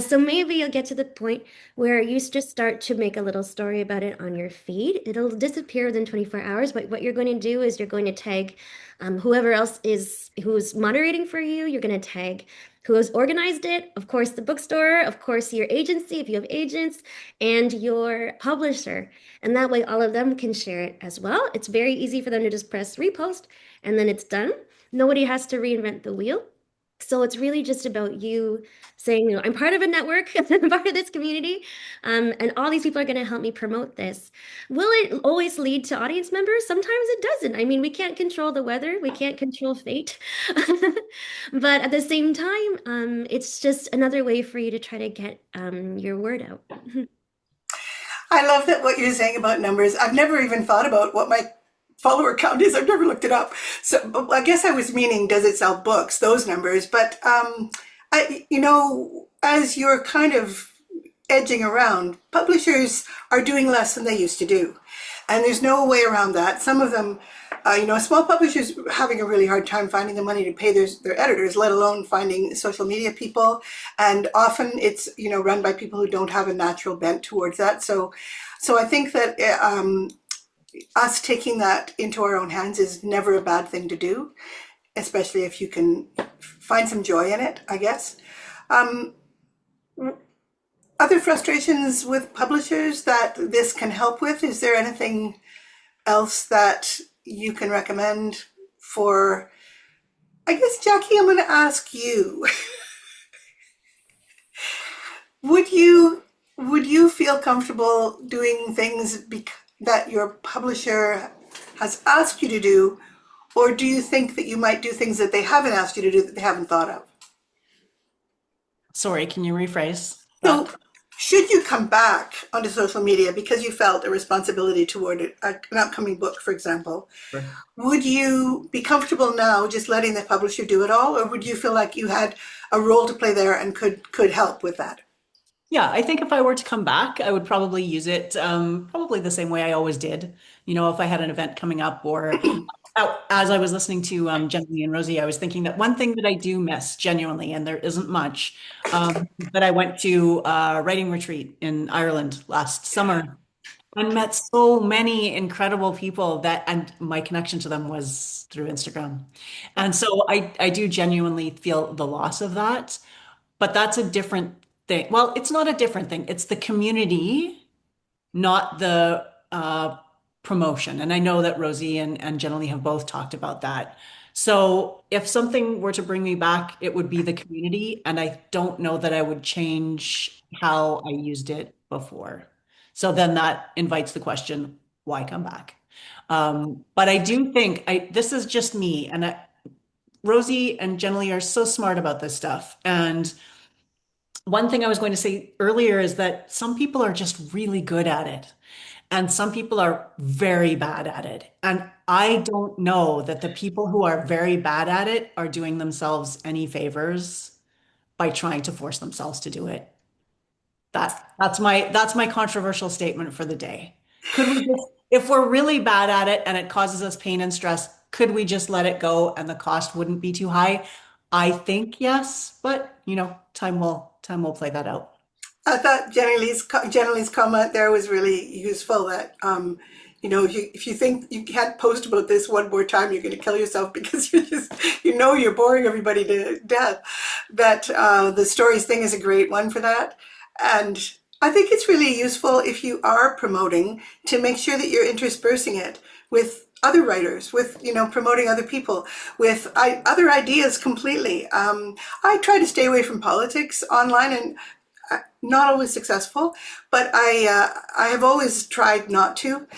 Speaker 2: So maybe you'll get to the point where you just start to make a little story about it on your feed. It'll disappear within 24 hours, but what you're going to do is you're going to tag whoever else who's moderating for you. You're going to tag who has organized it, of course, the bookstore, of course, your agency, if you have agents, and your publisher. And that way, all of them can share it as well. It's very easy for them to just press repost, and then it's done. Nobody has to reinvent the wheel. So it's really just about you saying, I'm part of a network, I'm part of this community, and all these people are going to help me promote this. Will it always lead to audience members? Sometimes it doesn't. I mean, we can't control the weather, we can't control fate. But at the same time, it's just another way for you to try to get your word out.
Speaker 1: I love that what you're saying about numbers. I've never even thought about what my follower count is. I've never looked it up. So I guess I was meaning, does it sell books? Those numbers. But as you're kind of edging around, publishers are doing less than they used to do, and there's no way around that. Some of them, small publishers having a really hard time finding the money to pay their editors, let alone finding social media people. And often it's run by people who don't have a natural bent towards that. So I think that us taking that into our own hands is never a bad thing to do, especially if you can find some joy in it, I guess. Other frustrations with publishers that this can help with? Is there anything else that you can recommend for, I guess, Jackie, I'm going to ask you. Would you feel comfortable doing things that your publisher has asked you to do, or do you think that you might do things that they haven't asked you to do that they haven't thought of?
Speaker 4: Sorry, can you rephrase
Speaker 1: So,
Speaker 4: that?
Speaker 1: should you come back onto social media because you felt a responsibility toward an upcoming book, for example,
Speaker 4: Sure.
Speaker 1: would you be comfortable now just letting the publisher do it all, or would you feel like you had a role to play there and could help with that?
Speaker 4: Yeah, I think if I were to come back, I would probably use it probably the same way I always did. If I had an event coming up, or as I was listening to Jenny and Rosey, I was thinking that one thing that I do miss genuinely, and there isn't much, but I went to a writing retreat in Ireland last summer and met so many incredible people and my connection to them was through Instagram. And so I do genuinely feel the loss of that. But that's a different thing. Well, it's not a different thing. It's the community, not the promotion. And I know that Rosey and Jenny have both talked about that. So if something were to bring me back, it would be the community. And I don't know that I would change how I used it before. So then that invites the question, why come back? But I do think this is just me, and Rosey and Jenny are so smart about this stuff. And one thing I was going to say earlier is that some people are just really good at it, and some people are very bad at it. And I don't know that the people who are very bad at it are doing themselves any favors by trying to force themselves to do it. That's my controversial statement for the day. Could we just, if we're really bad at it and it causes us pain and stress, could we just let it go and the cost wouldn't be too high? I think yes, but time will play that out.
Speaker 1: I thought Jenny Lee's comment there was really useful. That if you think you can't post about this one more time, you're going to kill yourself because you're boring everybody to death. That the stories thing is a great one for that, and I think it's really useful if you are promoting to make sure that you're interspersing it with other writers, with promoting other people, with other ideas completely. I try to stay away from politics online, and not always successful, but I have always tried not to,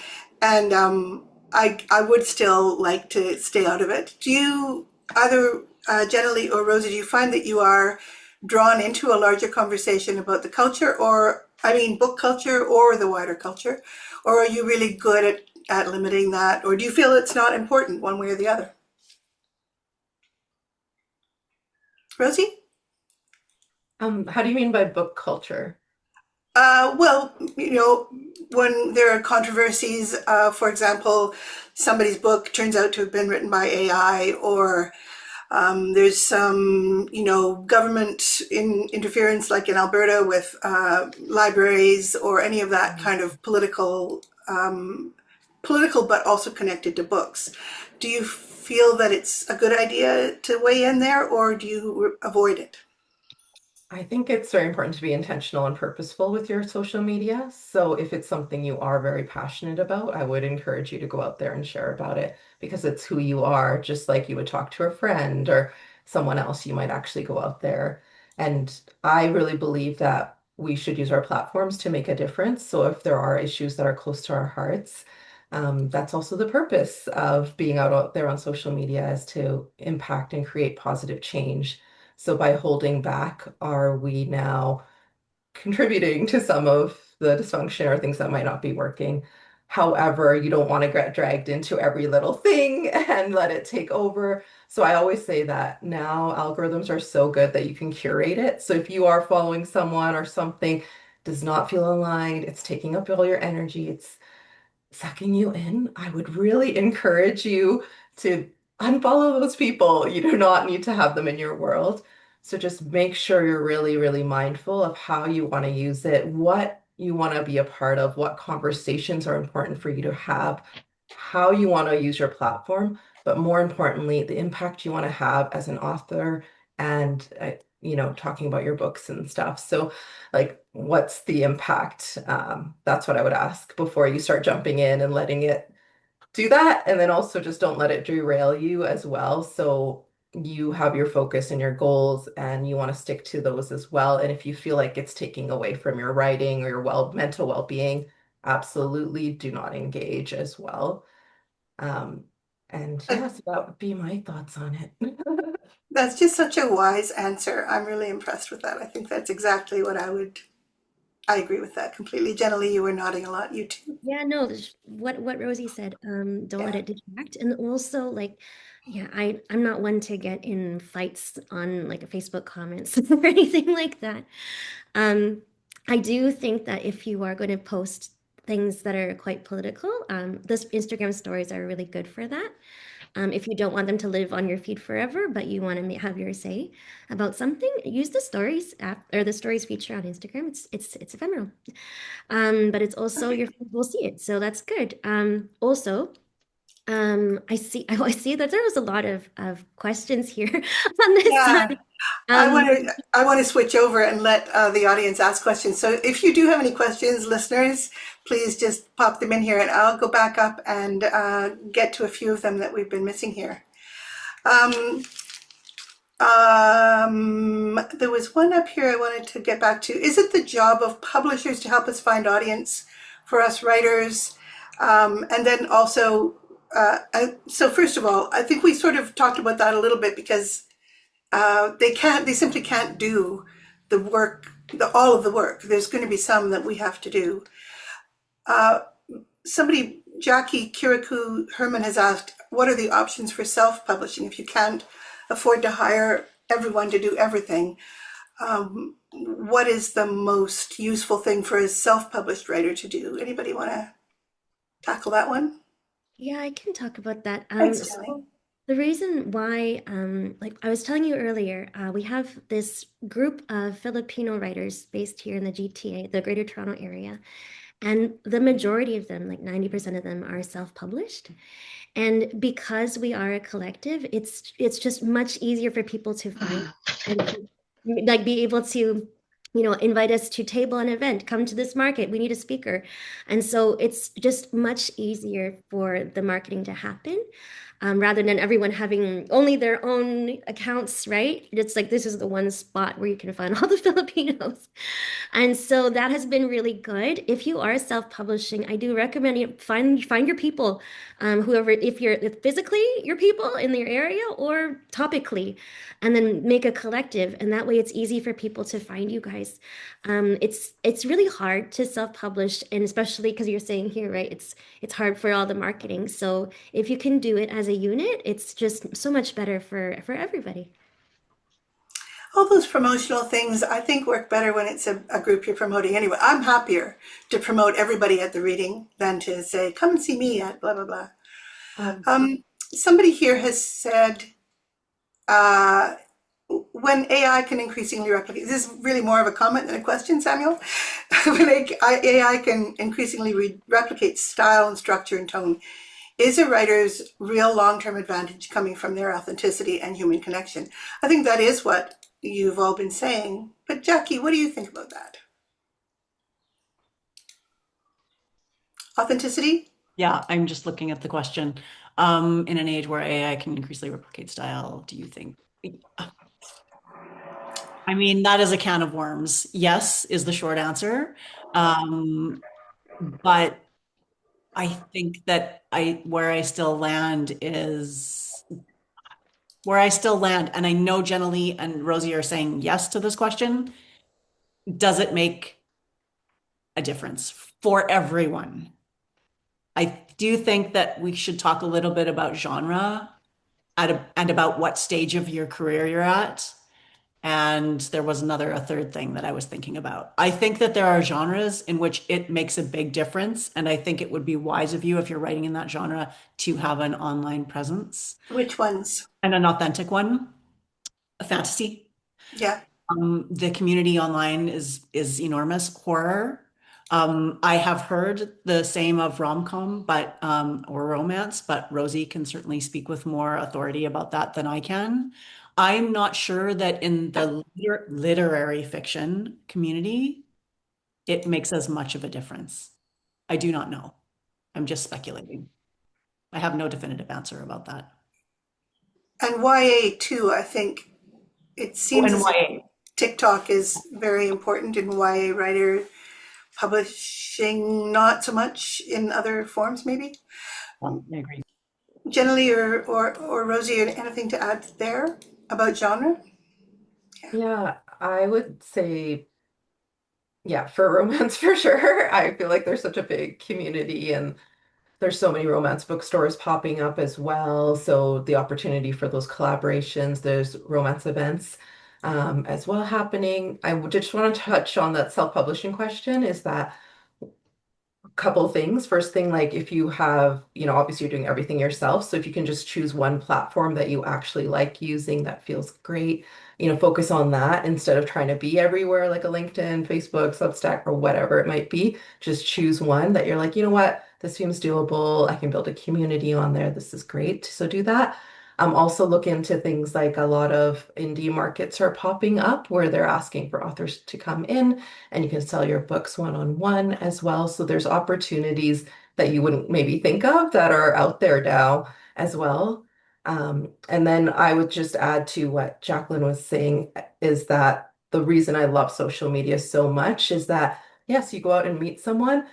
Speaker 1: and I would still like to stay out of it. Do you either Jenny or Rosie? Do you find that you are drawn into a larger conversation about the culture, or I mean, book culture or the wider culture, or are you really good at limiting that, or do you feel it's not important one way or the other? Rosie?
Speaker 3: How do you mean by book culture?
Speaker 1: Well, when there are controversies, for example, somebody's book turns out to have been written by AI, or there's some, government interference, like in Alberta with libraries, or any of that kind of political, but also connected to books. Do you feel that it's a good idea to weigh in there, or do you avoid it?
Speaker 3: I think it's very important to be intentional and purposeful with your social media. So if it's something you are very passionate about, I would encourage you to go out there and share about it because it's who you are, just like you would talk to a friend or someone else, you might actually go out there. And I really believe that we should use our platforms to make a difference. So if there are issues that are close to our hearts, that's also the purpose of being out there on social media, is to impact and create positive change. So by holding back, are we now contributing to some of the dysfunction or things that might not be working? However, you don't want to get dragged into every little thing and let it take over. So I always say that now algorithms are so good that you can curate it. So if you are following someone or something does not feel aligned, it's taking up all your energy, it's sucking you in, I would really encourage you to unfollow those people. You do not need to have them in your world. So just make sure you're really, really mindful of how you want to use it, what you want to be a part of, what conversations are important for you to have, how you want to use your platform, but more importantly, the impact you want to have as an author and talking about your books and stuff. So like, what's the impact? That's what I would ask before you start jumping in and letting it do that. And then also just don't let it derail you as well. So you have your focus and your goals and you want to stick to those as well. And if you feel like it's taking away from your writing or your mental well-being, absolutely do not engage as well. Um, and
Speaker 1: Uh,
Speaker 3: yeah, so that would be my thoughts on it.
Speaker 1: That's just such a wise answer. I'm really impressed with that. I think that's exactly what I agree with that completely. Jenny, you were nodding a lot. You too.
Speaker 2: Yeah, no, what Rosie said, don't let
Speaker 1: Yeah.
Speaker 2: it distract. And also like, yeah, I'm not one to get in fights on like a Facebook comments or anything like that. Um, I do think that if you are going to post things that are quite political, this Instagram stories are really good for that. If you don't want them to live on your feed forever, but you want to have your say about something, use the stories app or the stories feature on Instagram. It's ephemeral. But it's also your friends will see it, so that's good. Also, I see that there was a lot of questions here on this
Speaker 1: Yeah.
Speaker 2: side.
Speaker 1: I
Speaker 2: Um,
Speaker 1: want to I want to switch over and let the audience ask questions. So if you do have any questions, listeners, please just pop them in here, and I'll go back up and get to a few of them that we've been missing here. Um, there was one up here I wanted to get back to. Is it the job of publishers to help us find audience for us writers? And then also, so first of all, I think we sort of talked about that a little bit, because they simply can't do the work, all of the work. There's going to be some that we have to do. Somebody Jackie Kirikou Herman has asked, what are the options for self-publishing if you can't afford to hire everyone to do everything? What is the most useful thing for a self-published writer to do? Anybody want to tackle that one?
Speaker 2: Yeah, I can talk about that.
Speaker 1: Thanks, Kelly.
Speaker 2: So the reason why, like I was telling you earlier, we have this group of Filipino writers based here in the GTA, the Greater Toronto area, and the majority of them, like 90% of them, are self-published. And because we are a collective, it's just much easier for people to find and to, like be able to, invite us to table an event, come to this market, we need a speaker. And so it's just much easier for the marketing to happen. Rather than everyone having only their own accounts, right? It's like this is the one spot where you can find all the Filipinos. And so that has been really good. If you are self-publishing, I do recommend you find your people, whoever, if physically your people in your area or topically, and then make a collective. And that way it's easy for people to find you guys. It's really hard to self-publish, and especially because you're saying here, right? It's hard for all the marketing. So if you can do it as a unit, it's just so much better for everybody.
Speaker 1: All those promotional things, I think, work better when it's a group you're promoting anyway. I'm happier to promote everybody at the reading than to say, come and see me at blah, blah, blah. Somebody here has said, when AI can increasingly replicate, this is really more of a comment than a question, Samuel. When AI can increasingly replicate style and structure and tone, is a writer's real long-term advantage coming from their authenticity and human connection? I think that is what you've all been saying. But Jackie, what do you think about that? Authenticity?
Speaker 4: Yeah, I'm just looking at the question. In an age where AI can increasingly replicate style, do you think? I mean, that is a can of worms. Yes, is the short answer. But I think that where I still land is where I still land, and I know Jenna Lee and Rosie are saying yes to this question. Does it make a difference for everyone? I do think that we should talk a little bit about genre and about what stage of your career you're at. And there was a third thing that I was thinking about. I think that there are genres in which it makes a big difference. And I think it would be wise of you, if you're writing in that genre, to have an online presence.
Speaker 1: Which ones?
Speaker 4: And an authentic one, a fantasy.
Speaker 1: Yeah.
Speaker 4: The community online is enormous. Horror. I have heard the same of rom-com, or romance, but Rosie can certainly speak with more authority about that than I can. I'm not sure that in the literary fiction community, it makes as much of a difference. I do not know. I'm just speculating. I have no definitive answer about that.
Speaker 1: And YA too, I think it seems as if TikTok is very important in YA writer publishing, not so much in other forms, maybe.
Speaker 4: I agree.
Speaker 1: Jenny or Rosie, anything to add there about genre?
Speaker 3: Yeah, I would say, yeah, for romance for sure. I feel like there's such a big community and there's so many romance bookstores popping up as well. So the opportunity for those collaborations, there's romance events as well happening. I just want to touch on that self-publishing question is that couple of things. First thing, like if you have, obviously you're doing everything yourself. So if you can just choose one platform that you actually like using that feels great, focus on that instead of trying to be everywhere like a LinkedIn, Facebook, Substack, or whatever it might be. Just choose one that you're like, you know what, this seems doable. I can build a community on there. This is great. So do that. Also look into things like a lot of indie markets are popping up where they're asking for authors to come in and you can sell your books one-on-one as well. So there's opportunities that you wouldn't maybe think of that are out there now as well. And then I would just add to what Jacqueline was saying is that the reason I love social media so much is that, yes, you go out and meet someone,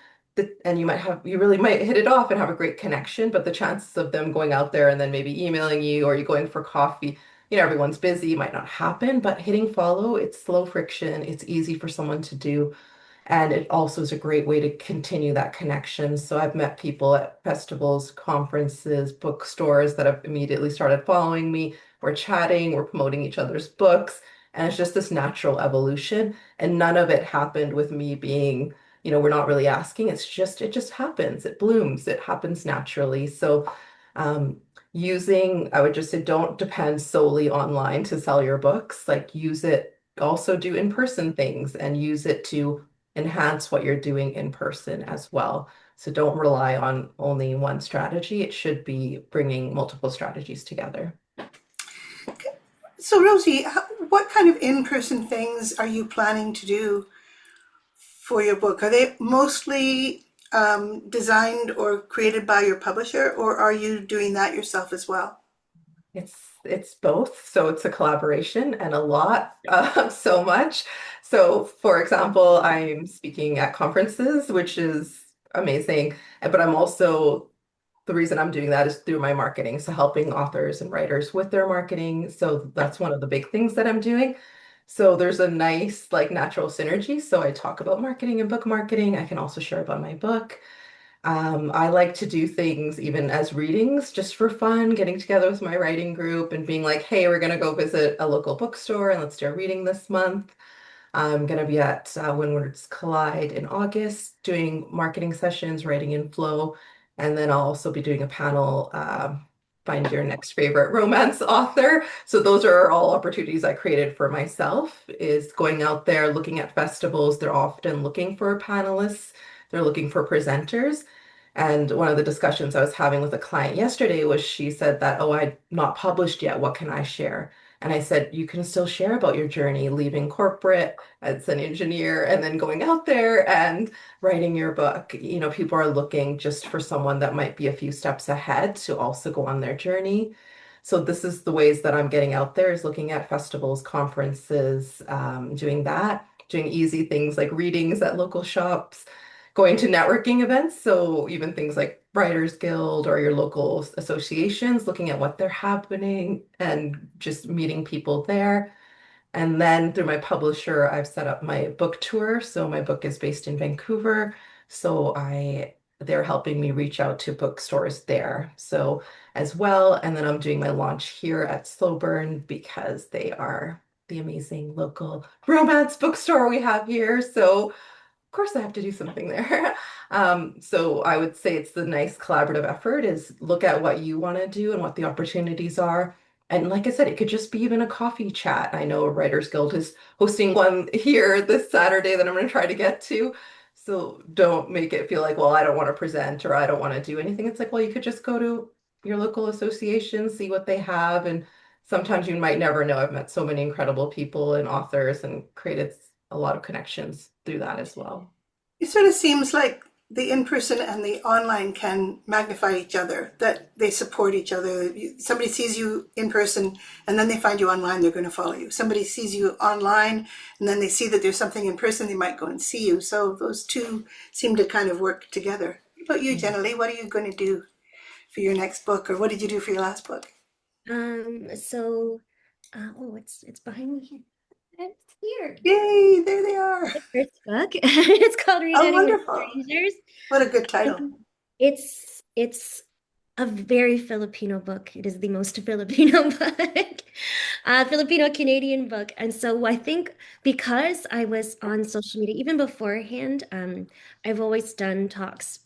Speaker 3: and you really might hit it off and have a great connection, but the chances of them going out there and then maybe emailing you or you going for coffee, everyone's busy, might not happen, but hitting follow, it's slow friction, it's easy for someone to do. And it also is a great way to continue that connection. So I've met people at festivals, conferences, bookstores that have immediately started following me. We're chatting, we're promoting each other's books, and it's just this natural evolution. And none of it happened with me being, we're not really asking. It just happens. It blooms. It happens naturally. So um, I would just say, don't depend solely online to sell your books. Like use it, also do in-person things and use it to enhance what you're doing in person as well. So don't rely on only one strategy. It should be bringing multiple strategies together.
Speaker 1: So, Rosie, what kind of in-person things are you planning to do for your book? Are they mostly designed or created by your publisher, or are you doing that yourself as well?
Speaker 3: It's both. So it's a collaboration and a lot, so much. So for example, I'm speaking at conferences, which is amazing. But I'm also the reason I'm doing that is through my marketing. So helping authors and writers with their marketing. So that's one of the big things that I'm doing. So there's a nice like natural synergy. So I talk about marketing and book marketing. I can also share about my book. I like to do things even as readings just for fun, getting together with my writing group and being like, hey, we're going to go visit a local bookstore and let's do a reading this month. I'm going to be at When Words Collide in August doing marketing sessions, writing in flow. And then I'll also be doing a panel, Find Your Next Favorite Romance Author. So those are all opportunities I created for myself, is going out there, looking at festivals. They're often looking for panelists. They're looking for presenters. And one of the discussions I was having with a client yesterday was she said that, oh, I'm not published yet. What can I share? And I said, you can still share about your journey leaving corporate as an engineer and then going out there and writing your book. People are looking just for someone that might be a few steps ahead to also go on their journey. So this is the ways that I'm getting out there, is looking at festivals, conferences, doing that, doing easy things like readings at local shops, going to networking events. So even things like Writers Guild or your local associations, looking at what they're happening and just meeting people there. And then through my publisher, I've set up my book tour. So my book is based in Vancouver. So they're helping me reach out to bookstores there. So as well. And then I'm doing my launch here at Slow Burn because they are the amazing local romance bookstore we have here. So course I have to do something there. So I would say it's the nice collaborative effort, is look at what you want to do and what the opportunities are. And like I said, it could just be even a coffee chat. I know Writers Guild is hosting one here this Saturday that I'm going to try to get to. So don't make it feel like, well, I don't want to present or I don't want to do anything. It's like, well, you could just go to your local association, see what they have. And sometimes you might never know. I've met so many incredible people and authors and created a lot of connections through that as well.
Speaker 1: It sort of seems like the in-person and the online can magnify each other, that they support each other. Somebody sees you in person and then they find you online, they're going to follow you. Somebody sees you online and then they see that there's something in person, they might go and see you. So those two seem to kind of work together. What about you, Jenna Lee? What are you going to do for your next book, or what did you do for your last book?
Speaker 2: So, oh, it's behind me here. It's here.
Speaker 1: Yay, there they are.
Speaker 2: The first book. It's called
Speaker 1: Oh,
Speaker 2: Resetting with
Speaker 1: wonderful.
Speaker 2: Strangers.
Speaker 1: What a good title.
Speaker 2: It's a very Filipino book. It is the most Filipino book, Filipino Canadian book. And so I think because I was on social media even beforehand, I've always done talks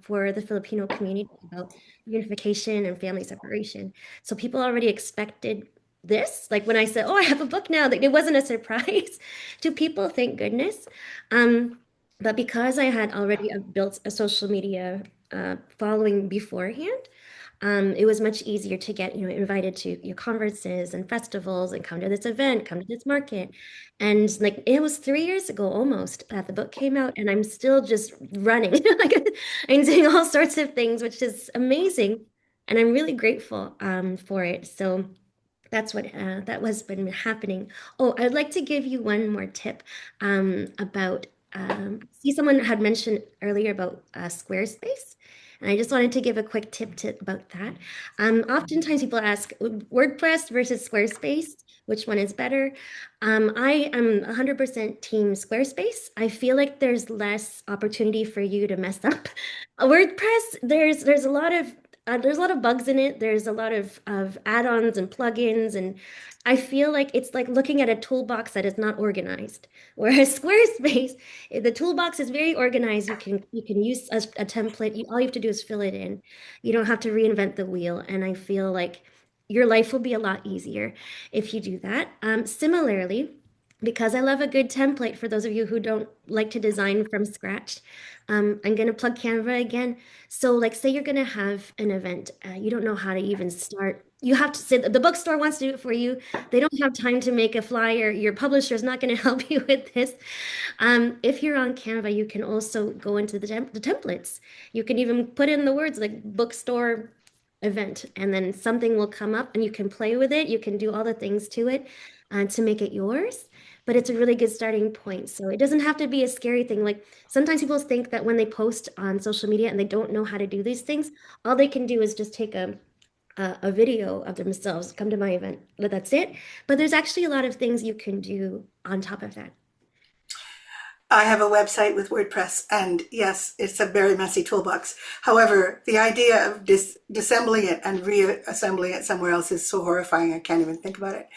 Speaker 2: for the Filipino community about unification and family separation. So people already expected this. Like when I said, "Oh, I have a book now," like it wasn't a surprise to people, thank goodness. But because I had already built a social media following beforehand, it was much easier to get, invited to your conferences and festivals and come to this event, come to this market. And like it was 3 years ago almost that the book came out, and I'm still just running. Like I'm doing all sorts of things, which is amazing. And I'm really grateful for it. So that was been happening. Oh, I'd like to give you one more tip about see, someone had mentioned earlier about Squarespace. And I just wanted to give a quick tip about that. Oftentimes people ask WordPress versus Squarespace, which one is better? I am 100% team Squarespace. I feel like there's less opportunity for you to mess up. WordPress, there's a lot of bugs in it. There's a lot of add-ons and plugins, and I feel like it's like looking at a toolbox that is not organized. Whereas Squarespace, the toolbox is very organized. You can use a template. All you have to do is fill it in. You don't have to reinvent the wheel. And I feel like your life will be a lot easier if you do that. Similarly, because I love a good template for those of you who don't like to design from scratch, I'm going to plug Canva again. So, like, say you're going to have an event, you don't know how to even start. You have to say the bookstore wants to do it for you. They don't have time to make a flyer. Your publisher is not going to help you with this. If you're on Canva, you can also go into the templates. You can even put in the words like bookstore event, and then something will come up and you can play with it. You can do all the things to it to make it yours. But it's a really good starting point. So it doesn't have to be a scary thing. Like sometimes people think that when they post on social media and they don't know how to do these things, all they can do is just take a video of themselves, come to my event, but that's it. But there's actually a lot of things you can do on top of that.
Speaker 1: I have a website with WordPress, and yes, it's a very messy toolbox. However, the idea of disassembling it and reassembling it somewhere else is so horrifying, I can't even think about it.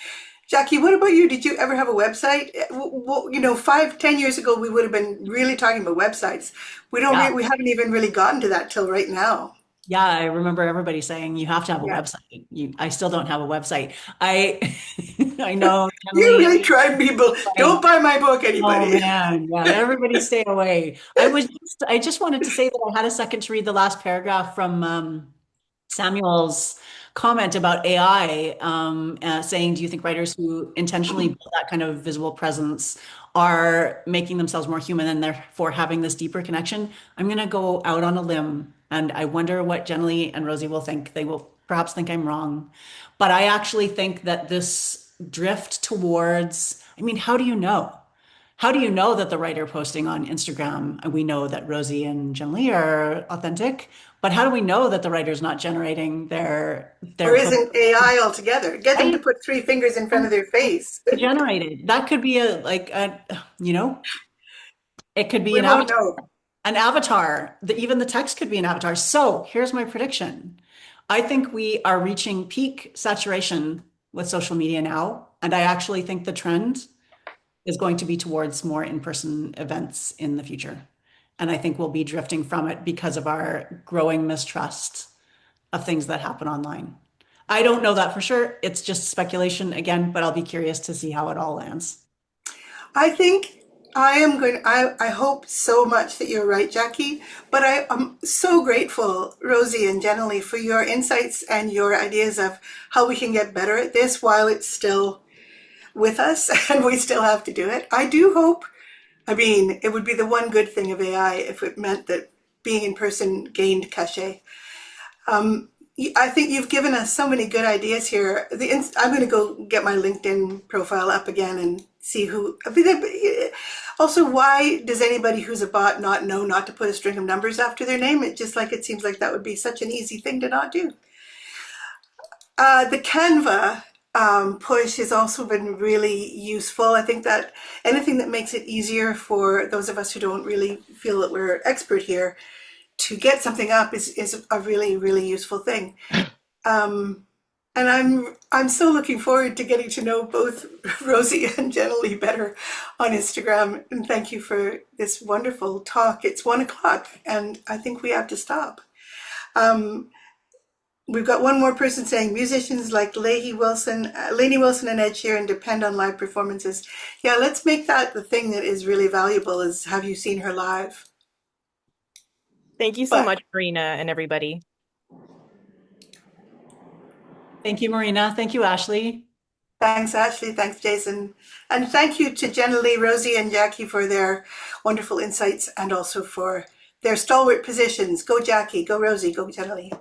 Speaker 1: Jackie, what about you? Did you ever have a website? Well, 5, 10 years ago, we would have been really talking about websites. We haven't even really gotten to that till right now.
Speaker 4: Yeah, I remember everybody saying you have to have a
Speaker 1: Yeah.
Speaker 4: website. I still don't have a website. I know.
Speaker 1: You really tried, people. Don't buy my book,
Speaker 4: Oh
Speaker 1: anybody.
Speaker 4: man, yeah, everybody stay away. I just wanted to say that I had a second to read the last paragraph from Samuel's comment about AI, saying, do you think writers who intentionally build that kind of visible presence are making themselves more human and therefore having this deeper connection? I'm going to go out on a limb, and I wonder what Jenny and Rosie will think. They will perhaps think I'm wrong, but I actually think that this drift towards, I mean, how do you know? How do you know that the writer posting on Instagram, and we know that Rosie and Jenny are authentic, but how do we know that the writer's not generating their
Speaker 1: Or isn't AI altogether? Get them to put 3 fingers in front of their face.
Speaker 4: generated? That could be it could be
Speaker 1: We
Speaker 4: an
Speaker 1: won't
Speaker 4: avatar.
Speaker 1: know.
Speaker 4: An avatar. Even the text could be an avatar. So here's my prediction. I think we are reaching peak saturation with social media now, and I actually think the trend is going to be towards more in-person events in the future. And I think we'll be drifting from it because of our growing mistrust of things that happen online. I don't know that for sure. It's just speculation again, but I'll be curious to see how it all lands.
Speaker 1: I think I hope so much that you're right, Jackie, but I am so grateful, Rosie and Jenny, for your insights and your ideas of how we can get better at this while it's still with us and we still have to do it. I do hope, it would be the one good thing of AI if it meant that being in person gained cachet. I think you've given us so many good ideas here. I'm going to go get my LinkedIn profile up again and see who. Also, why does anybody who's a bot not know not to put a string of numbers after their name? It seems like that would be such an easy thing to not do. The Canva push has also been really useful. I think that anything that makes it easier for those of us who don't really feel that we're expert here to get something up is a really, really useful thing. And I'm so looking forward to getting to know both Rosie and Jenny better on Instagram. And thank you for this wonderful talk. It's 1:00 and I think we have to stop. We've got one more person saying musicians like Lainey Wilson and Ed Sheeran depend on live performances. Yeah, let's make that the thing that is really valuable is, have you seen her live?
Speaker 5: Thank you so much, Marina and everybody.
Speaker 4: Thank you, Marina. Thank you, Ashley.
Speaker 1: Thanks, Ashley. Thanks, Jason. And thank you to Jenny, Rosie, and Jackie for their wonderful insights and also for their stalwart positions. Go Jackie, go Rosie, go Jenny.